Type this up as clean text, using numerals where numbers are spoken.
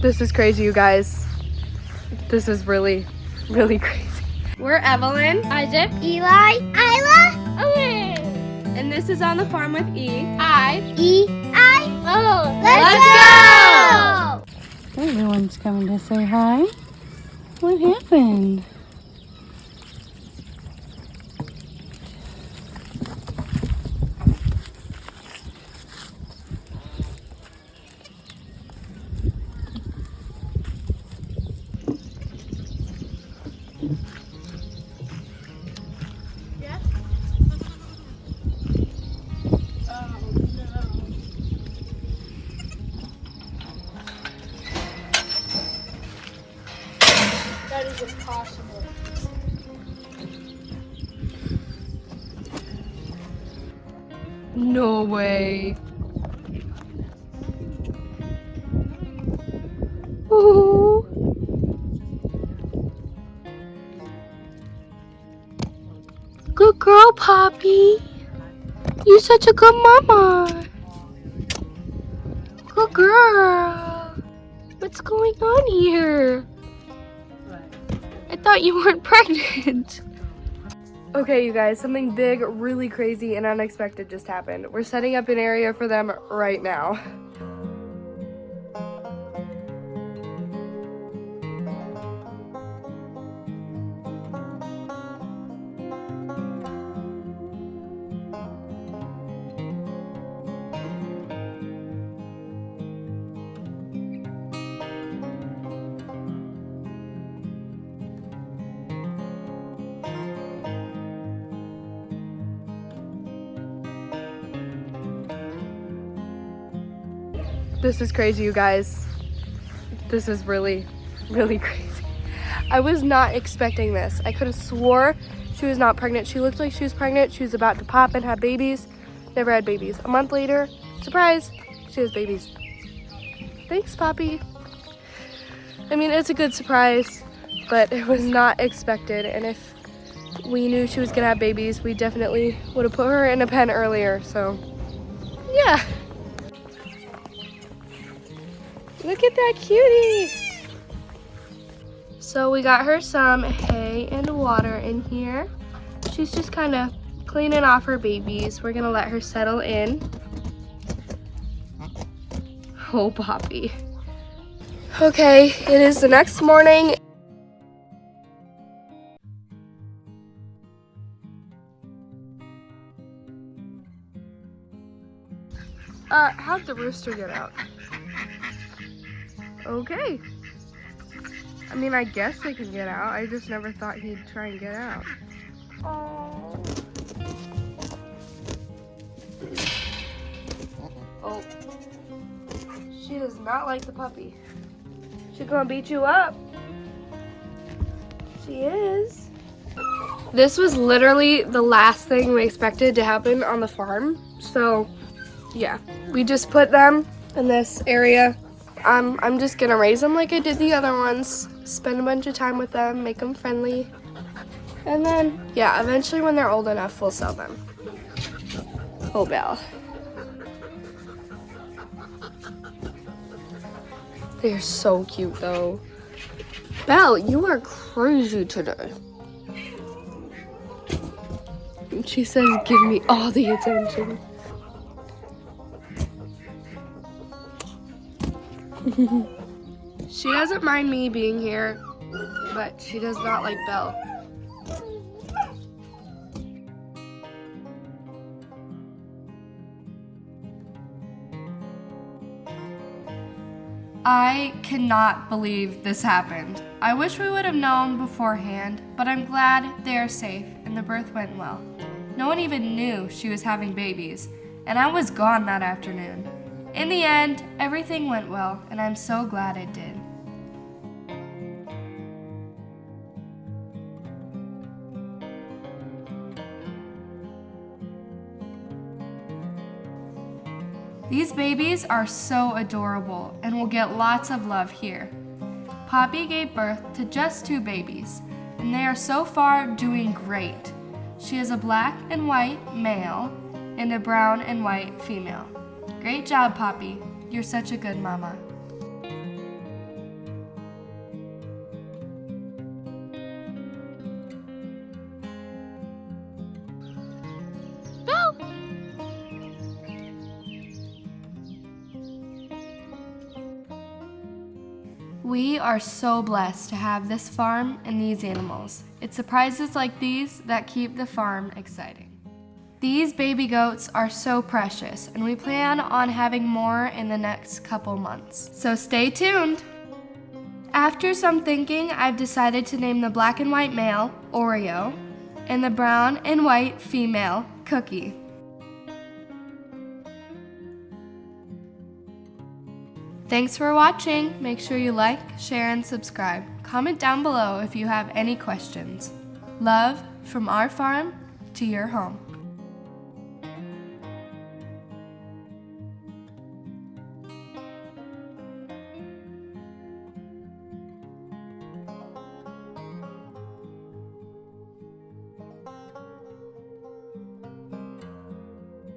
This is crazy, you guys. This is really, really crazy. We're Evelyn, Isaac, Eli, Isla, Owen. and this is On the Farm with E-I-O. Let's go! Everyone's coming to say hi. What happened? That is impossible. No way. Ooh. Good girl, Poppy. You're such a good mama. Good girl. What's going on here? I thought you weren't pregnant. Okay, you guys, something big, really crazy, and unexpected just happened. We're setting up an area for them right now. This is crazy, you guys. This is really, really crazy. I was not expecting this. I could have swore she was not pregnant. She looked like she was pregnant. She was about to pop and have babies. Never had babies. A month later, surprise, she has babies. Thanks, Poppy. I mean, it's a good surprise, but it was not expected. And if we knew she was gonna have babies, we definitely would have put her in a pen earlier. So, yeah. Look at that cutie. So we got her some hay and water in here. She's just kind of cleaning off her babies. We're gonna let her settle in. Oh, Poppy. Okay, it is the next morning. How'd the rooster get out? Okay. I mean, I guess they can get out. I just never thought he'd try and get out. Oh. Oh. She does not like the puppy. She's gonna beat you up. She is. This was literally the last thing we expected to happen on the farm. So, yeah. We just put them in this area. I'm just gonna raise them like I did the other ones, spend a bunch of time with them, make them friendly, and then, yeah, eventually when they're old enough, we'll sell them. Oh, Belle. They're so cute, though. Belle, you are crazy today. She says, give me all the attention. She doesn't mind me being here, but she does not like Belle. I cannot believe this happened. I wish we would have known beforehand, but I'm glad they are safe and the birth went well. No one even knew she was having babies, and I was gone that afternoon. In the end, everything went well, and I'm so glad it did. These babies are so adorable and will get lots of love here. Poppy gave birth to just 2 babies, and they are so far doing great. She is a black and white male and a brown and white female. Great job, Poppy. You're such a good mama. We are so blessed to have this farm and these animals. It's surprises like these that keep the farm exciting. These baby goats are so precious, and we plan on having more in the next couple months. So stay tuned. After some thinking, I've decided to name the black and white male, Oreo, and the brown and white female, Cookie. Thanks for watching. Make sure you like, share, and subscribe. Comment down below if you have any questions. Love from our farm to your home.